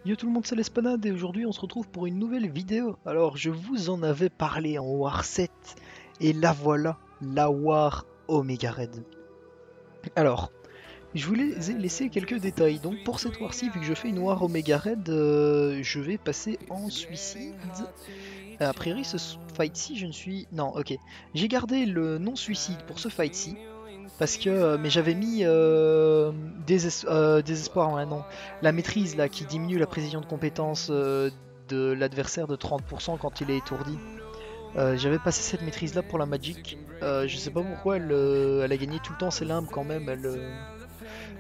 Yo tout le monde, c'est l'Espanade et aujourd'hui on se retrouve pour une nouvelle vidéo. Alors je vous en avais parlé en War 7 et la voilà, la War Omega Red. Alors, je vous ai laissé quelques détails. Donc pour cette War-ci, vu que je fais une War Omega Red, je vais passer en suicide. A priori ce fight-ci je ne suis... Non, ok. J'ai gardé le non-suicide pour ce fight-ci. Parce que, mais j'avais mis désespoir, ouais, non. La maîtrise là qui diminue la précision de compétence de l'adversaire de 30% quand il est étourdi. J'avais passé cette maîtrise là pour la Magic. Je sais pas pourquoi elle a gagné tout le temps ses limbes quand même.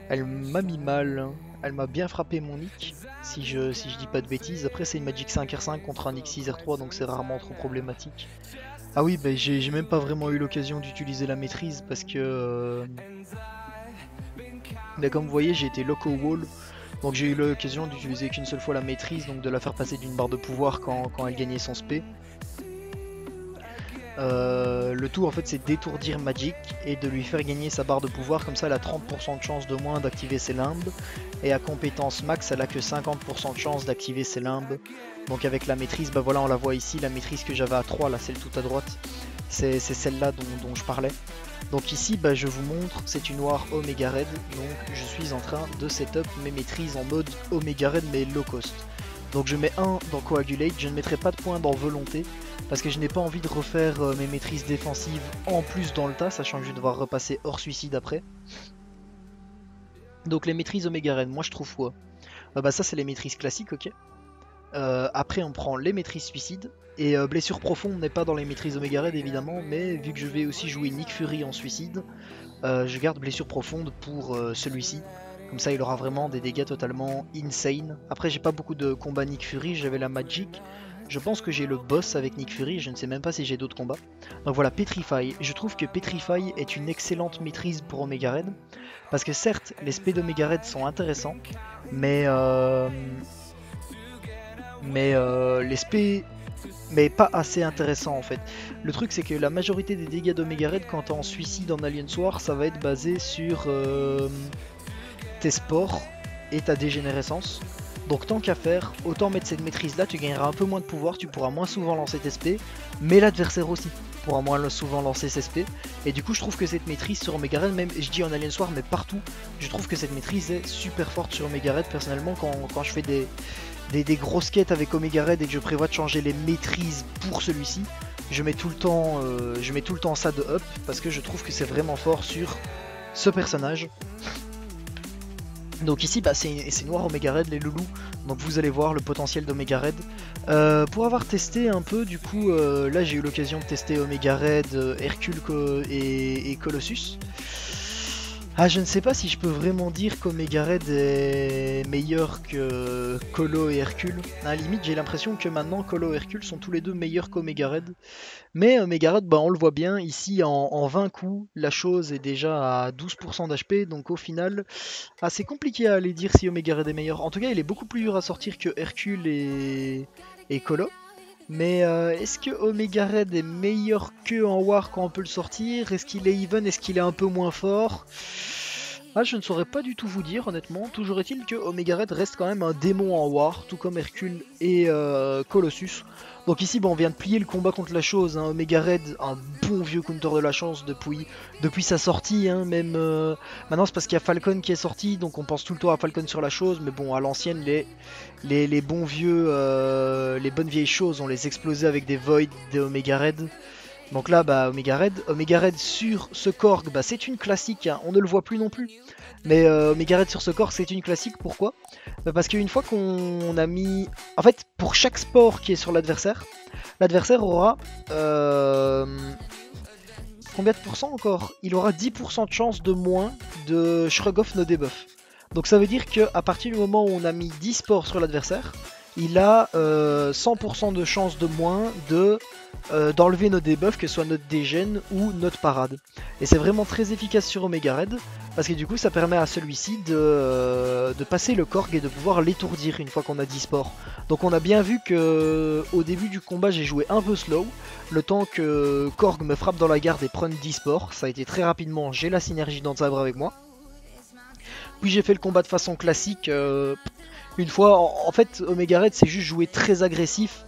Elle m'a mis mal, hein. Elle m'a bien frappé mon nick, si je dis pas de bêtises. Après c'est une Magic 5R5 contre un nick 6R3 donc c'est rarement trop problématique. Ah oui, bah, j'ai même pas vraiment eu l'occasion d'utiliser la maîtrise parce que, bah, comme vous voyez, j'ai été loco wall, donc j'ai eu l'occasion d'utiliser qu'une seule fois la maîtrise, donc de la faire passer d'une barre de pouvoir quand elle gagnait son spé. Le tout en fait c'est d'étourdir Magic et de lui faire gagner sa barre de pouvoir, comme ça elle a 30% de chance de moins d'activer ses limbes, et à compétence max elle a que 50% de chance d'activer ses limbes. Donc avec la maîtrise, bah voilà on la voit ici, la maîtrise que j'avais à 3 là, celle tout à droite, c'est celle-là dont je parlais. Donc ici bah, je vous montre, c'est une War Omega Red, donc je suis en train de setup mes maîtrises en mode Omega Red mais low cost. Donc je mets 1 dans Coagulate, je ne mettrai pas de points dans Volonté, parce que je n'ai pas envie de refaire mes maîtrises défensives en plus dans le tas, sachant que je vais devoir repasser hors suicide après. Donc les maîtrises Omega Red, moi je trouve quoi bah ça c'est les maîtrises classiques, ok. Après on prend les maîtrises suicide, et blessure profonde n'est pas dans les maîtrises Omega Red évidemment, mais vu que je vais aussi jouer Nick Fury en suicide, je garde blessure profonde pour celui-ci. Comme ça il aura vraiment des dégâts totalement insane. Après j'ai pas beaucoup de combats Nick Fury, j'avais la Magic. Je pense que j'ai le boss avec Nick Fury, je ne sais même pas si j'ai d'autres combats. Donc voilà, Petrify. Je trouve que Petrify est une excellente maîtrise pour Omega Red. Parce que certes, les spés d'Omega Red sont intéressants, mais, les spés... Mais pas assez intéressants en fait. Le truc c'est que la majorité des dégâts d'Omega Red quand t'es en suicide en Alliance War, ça va être basé sur tes sports et ta dégénérescence. Donc tant qu'à faire, autant mettre cette maîtrise là, tu gagneras un peu moins de pouvoir, tu pourras moins souvent lancer tes SP, mais l'adversaire aussi pourra moins souvent lancer ses SP. Et du coup je trouve que cette maîtrise sur Omega Red, même je dis en Alliance War mais partout, je trouve que cette maîtrise est super forte sur Omega Red personnellement quand je fais des grosses quêtes avec Omega Red et que je prévois de changer les maîtrises pour celui-ci. Je mets tout le temps ça de up parce que je trouve que c'est vraiment fort sur ce personnage. Donc ici bah, c'est noir Omega Red les loulous, donc vous allez voir le potentiel d'Omega Red. Pour avoir testé un peu du coup, là j'ai eu l'occasion de tester Omega Red, Hercule et Colossus. Ah je ne sais pas si je peux vraiment dire qu'Omega Red est meilleur que Colo et Hercule. À la limite j'ai l'impression que maintenant Colo et Hercule sont tous les deux meilleurs qu'Omega Red. Mais Omega Red, bah, on le voit bien, ici en 20 coups, la chose est déjà à 12% d'HP, donc au final, c'est compliqué à aller dire si Omega Red est meilleur. En tout cas, il est beaucoup plus dur à sortir que Hercule et Colo. Mais est-ce que Omega Red est meilleur que en War quand on peut le sortir? Est-ce qu'il est even? Est-ce qu'il est un peu moins fort? Je ne saurais pas du tout vous dire honnêtement. Toujours est-il que Omega Red reste quand même un démon en War, tout comme Hercule et Colossus. Donc ici on vient de plier le combat contre la chose, hein. Omega Red, un bon vieux counter de la chance depuis sa sortie, hein. Même maintenant c'est parce qu'il y a Falcon qui est sorti, donc on pense tout le temps à Falcon sur la chose, mais bon à l'ancienne les bons vieux, les bonnes vieilles choses, on les explosait avec des Void de Omega Red. Donc là, bah, Omega Red sur ce Korg, bah, c'est une classique, hein. On ne le voit plus non plus. Mais Omega Red sur ce Korg, c'est une classique, pourquoi? Bah, parce qu'une fois qu'on a mis... En fait, pour chaque sport qui est sur l'adversaire, l'adversaire aura... Combien de pourcents encore? Il aura 10% de chance de moins de shrug off nos debuffs. Donc ça veut dire qu'à partir du moment où on a mis 10 sports sur l'adversaire, il a 100% de chance de moins d'enlever nos debuffs, que ce soit notre dégène ou notre parade. Et c'est vraiment très efficace sur Omega Red, parce que du coup ça permet à celui-ci de passer le Korg et de pouvoir l'étourdir une fois qu'on a 10 sports. Donc on a bien vu que au début du combat j'ai joué un peu slow, le temps que Korg me frappe dans la garde et prenne 10 sports. Ça a été très rapidement, j'ai la synergie dans le sabre avec moi. Puis j'ai fait le combat de façon classique. Une fois, en fait, Omega Red c'est juste jouer très agressif.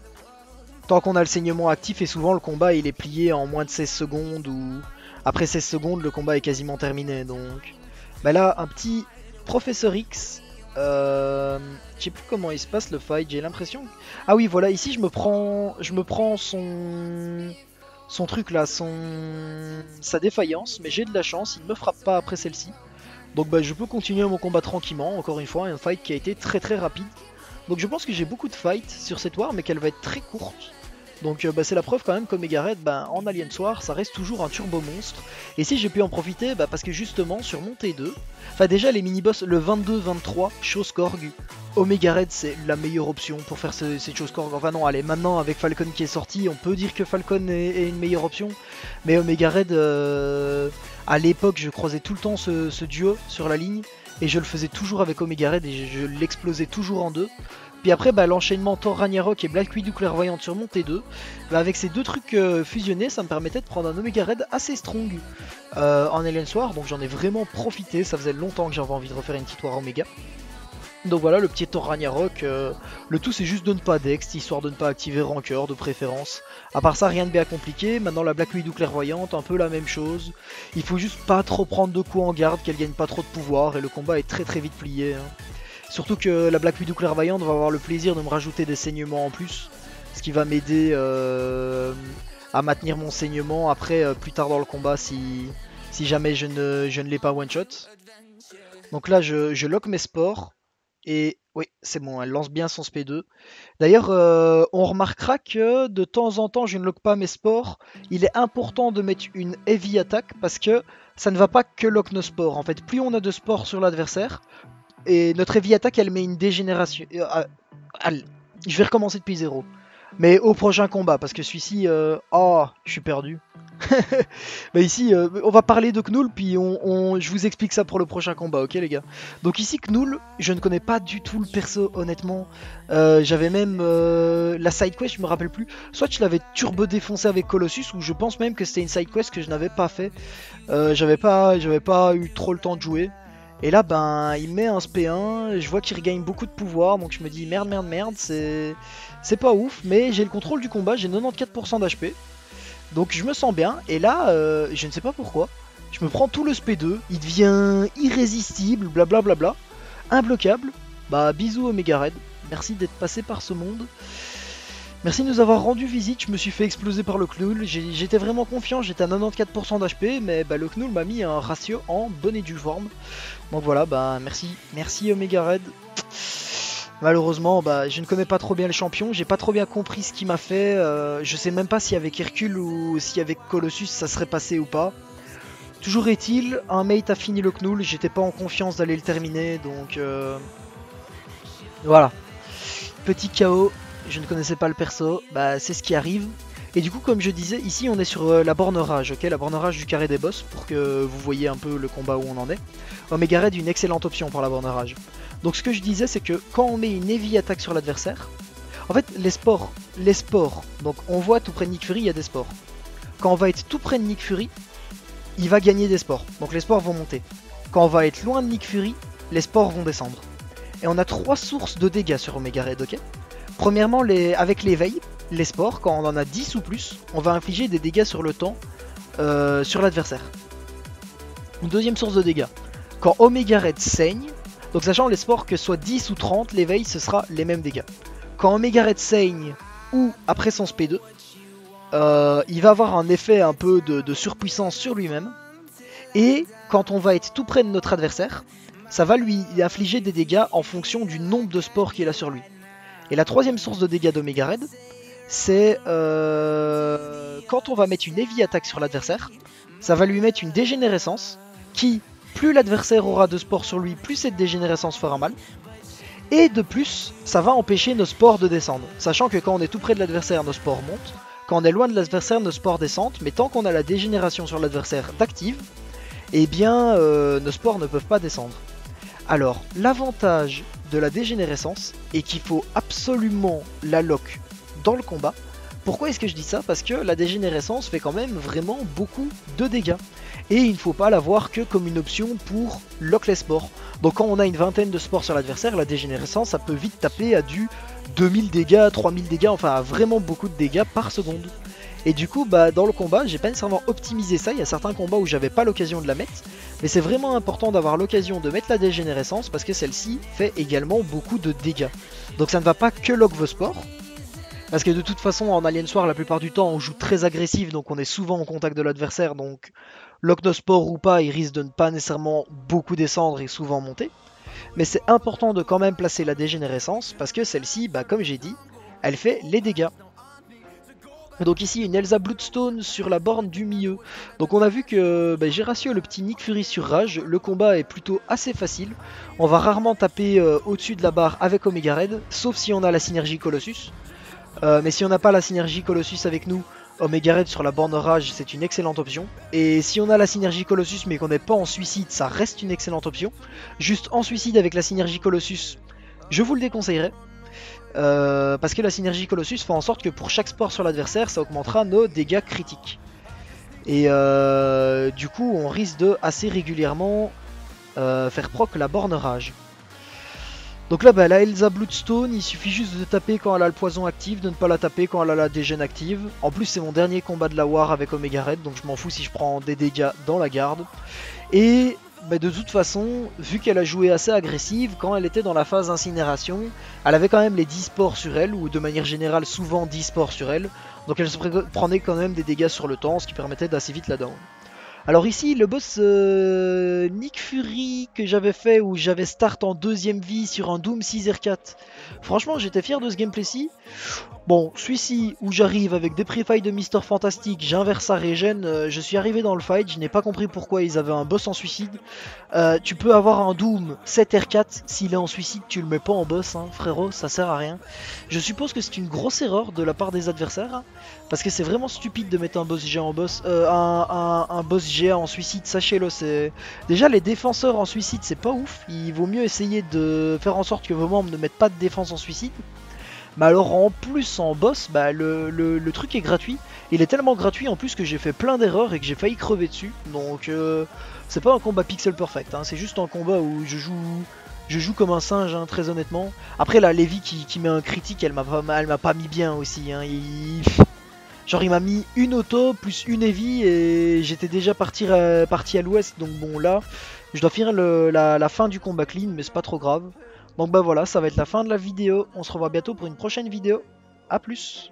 Tant qu'on a le saignement actif et souvent le combat il est plié en moins de 16 secondes ou après 16 secondes le combat est quasiment terminé. Donc bah là un petit Professeur X. Je sais plus comment il se passe le fight, j'ai l'impression. Ah oui voilà, ici je me prends son truc là, sa défaillance, mais j'ai de la chance, il ne me frappe pas après celle-ci. Donc bah je peux continuer mon combat tranquillement, encore une fois, un fight qui a été très très rapide. Donc je pense que j'ai beaucoup de fights sur cette war mais qu'elle va être très courte. Donc bah, c'est la preuve quand même qu'Omega Red bah, en Alien Soir ça reste toujours un turbo monstre. Et si j'ai pu en profiter bah, parce que justement sur mon T2, enfin déjà les mini-boss le 22-23 Shoskorg, Omega Red c'est la meilleure option pour faire ces Shoskorg. Enfin non allez maintenant avec Falcon qui est sorti on peut dire que Falcon est une meilleure option. Mais Omega Red à l'époque je croisais tout le temps ce duo sur la ligne. Et je le faisais toujours avec Omega Red et je l'explosais toujours en deux. Puis après bah, l'enchaînement Thor Ragnarok et Black Widow clairvoyante sur mon T2, bah, avec ces deux trucs fusionnés ça me permettait de prendre un Omega Red assez strong en Alien Soir. Donc j'en ai vraiment profité, ça faisait longtemps que j'avais envie de refaire une petite war Omega. Donc voilà le petit Thor Ragnarok, le tout c'est juste de ne pas dext, histoire de ne pas activer Rancœur de préférence. À part ça rien de bien compliqué, maintenant la Black Widow clairvoyante, un peu la même chose. Il faut juste pas trop prendre de coups en garde, qu'elle gagne pas trop de pouvoir et le combat est très très vite plié. Hein. Surtout que la Black Widow clairvoyante va avoir le plaisir de me rajouter des saignements en plus. Ce qui va m'aider à maintenir mon saignement après plus tard dans le combat si jamais je ne l'ai pas one shot. Donc là je lock mes sports. Et oui, c'est bon, elle lance bien son SP2. D'ailleurs, on remarquera que de temps en temps, je ne lock pas mes sports. Il est important de mettre une heavy attack parce que ça ne va pas que lock nos sports. En fait, plus on a de sports sur l'adversaire, et notre heavy attack, elle met une dégénération. Je vais recommencer depuis zéro. Mais au prochain combat, parce que celui-ci... Oh, je suis perdu. Bah ici, on va parler de Knull, puis je vous explique ça pour le prochain combat, ok les gars. Donc ici, Knull, je ne connais pas du tout le perso, honnêtement. J'avais même la side quest, je me rappelle plus. Soit je l'avais turbo défoncé avec Colossus, ou je pense même que c'était une side quest que je n'avais pas fait. J'avais pas eu trop le temps de jouer. Et là, ben, il met un SP1, je vois qu'il regagne beaucoup de pouvoir, donc je me dis merde, c'est pas ouf, mais j'ai le contrôle du combat, j'ai 94% d'HP. Donc je me sens bien, et là, je ne sais pas pourquoi, je me prends tout le SP2, il devient irrésistible, blablabla, imbloquable. Bah bisous Omega Red, merci d'être passé par ce monde. Merci de nous avoir rendu visite, je me suis fait exploser par le Knull, j'étais vraiment confiant, j'étais à 94% d'HP, mais bah, le Knull m'a mis un ratio en bonne et due forme. Donc voilà, bah merci Omega Red. Malheureusement, bah, je ne connais pas trop bien le champion, j'ai pas trop bien compris ce qu'il m'a fait, je sais même pas si avec Hercule ou si avec Colossus ça serait passé ou pas. Toujours est-il, un mate a fini le Knull, j'étais pas en confiance d'aller le terminer, donc voilà. Petit KO, je ne connaissais pas le perso, bah c'est ce qui arrive. Et du coup comme je disais, ici on est sur la borne rage, ok, la borne rage du carré des boss, pour que vous voyez un peu le combat où on en est. Omega Red est une excellente option pour la borne rage. Donc ce que je disais c'est que quand on met une heavy attaque sur l'adversaire, en fait les sports, donc on voit tout près de Nick Fury il y a des sports. Quand on va être tout près de Nick Fury, il va gagner des sports, donc les sports vont monter. Quand on va être loin de Nick Fury, les sports vont descendre. Et on a 3 sources de dégâts sur Omega Red, ok. Premièrement, avec l'éveil, les sports, quand on en a 10 ou plus, on va infliger des dégâts sur le temps sur l'adversaire. Une deuxième source de dégâts, quand Omega Red saigne, donc sachant les sports que soit 10 ou 30, l'éveil ce sera les mêmes dégâts. Quand Omega Red saigne ou après son SP2, il va avoir un effet un peu de surpuissance sur lui-même. Et quand on va être tout près de notre adversaire, ça va lui infliger des dégâts en fonction du nombre de sports qu'il a sur lui. Et la troisième source de dégâts d'Omega Red, c'est quand on va mettre une heavy attaque sur l'adversaire, ça va lui mettre une dégénérescence qui, plus l'adversaire aura de spores sur lui, plus cette dégénérescence fera mal. Et de plus, ça va empêcher nos spores de descendre. Sachant que quand on est tout près de l'adversaire, nos spores montent. Quand on est loin de l'adversaire, nos spores descendent. Mais tant qu'on a la dégénération sur l'adversaire d'active, eh bien, nos spores ne peuvent pas descendre. Alors, l'avantage de la dégénérescence est qu'il faut absolument la lock dans le combat. Pourquoi est-ce que je dis ça? Parce que la dégénérescence fait quand même vraiment beaucoup de dégâts. et il ne faut pas l'avoir que comme une option pour lock les sports. Donc quand on a une vingtaine de sports sur l'adversaire, la dégénérescence ça peut vite taper à du 2000 dégâts, 3000 dégâts, enfin à vraiment beaucoup de dégâts par seconde. Et du coup bah dans le combat j'ai pas nécessairement optimisé ça, il y a certains combats où j'avais pas l'occasion de la mettre, mais c'est vraiment important d'avoir l'occasion de mettre la dégénérescence parce que celle-ci fait également beaucoup de dégâts. Donc ça ne va pas que lock vos sports, parce que de toute façon en Alien Soir la plupart du temps on joue très agressif, donc on est souvent en contact de l'adversaire, donc lock nos sports ou pas il risque de ne pas nécessairement beaucoup descendre et souvent monter. Mais c'est important de quand même placer la dégénérescence parce que celle-ci, bah, comme j'ai dit, elle fait les dégâts. Donc ici une Elsa Bloodstone sur la borne du milieu. Donc on a vu que j'ai ratio le petit Nick Fury sur Rage, le combat est plutôt assez facile. On va rarement taper au-dessus de la barre avec Omega Red, sauf si on a la synergie Colossus. Mais si on n'a pas la synergie Colossus avec nous, Omega Red sur la borne Rage c'est une excellente option. Et si on a la synergie Colossus mais qu'on n'est pas en suicide, ça reste une excellente option. Juste en suicide avec la synergie Colossus, je vous le déconseillerais. Parce que la synergie Colossus fait en sorte que pour chaque sport sur l'adversaire, ça augmentera nos dégâts critiques. Et du coup, on risque de assez régulièrement faire proc la borne Rage. Donc là, la Elsa Bloodstone, il suffit juste de taper quand elle a le poison actif, de ne pas la taper quand elle a la dégène active. En plus, c'est mon dernier combat de la War avec Omega Red, donc je m'en fous si je prends des dégâts dans la garde. Et de toute façon, vu qu'elle a joué assez agressive, quand elle était dans la phase d'incinération, elle avait quand même les 10 spores sur elle, ou de manière générale souvent 10 spores sur elle. Donc elle se prenait quand même des dégâts sur le temps, ce qui permettait d'assez vite la down. Alors ici, le boss Nick Fury que j'avais fait, où j'avais start en deuxième vie sur un Doom 6R4. Franchement, j'étais fier de ce gameplay-ci. Bon, celui-ci où j'arrive avec des pré-fights de Mister Fantastic, j'inverse sa régène, je suis arrivé dans le fight, je n'ai pas compris pourquoi ils avaient un boss en suicide. Tu peux avoir un Doom 7R4, s'il est en suicide, tu le mets pas en boss, hein, frérot, ça sert à rien. Je suppose que c'est une grosse erreur de la part des adversaires, hein, parce que c'est vraiment stupide de mettre un boss GA en boss, un boss GA en suicide, sachez-le. C'est déjà les défenseurs en suicide, c'est pas ouf. Il vaut mieux essayer de faire en sorte que vos membres ne mettent pas de défense en suicide. Mais alors en plus en boss, le truc est gratuit. Il est tellement gratuit en plus que j'ai fait plein d'erreurs et que j'ai failli crever dessus. Donc c'est pas un combat pixel perfect, hein, c'est juste un combat où je joue comme un singe, hein, très honnêtement. Après la Levi qui met un critique, elle m'a pas mis bien aussi. Hein, genre il m'a mis une auto plus une heavy et j'étais déjà parti à l'ouest. Donc bon là, je dois finir la fin du combat clean, mais c'est pas trop grave. Donc voilà, ça va être la fin de la vidéo. On se revoit bientôt pour une prochaine vidéo. A plus.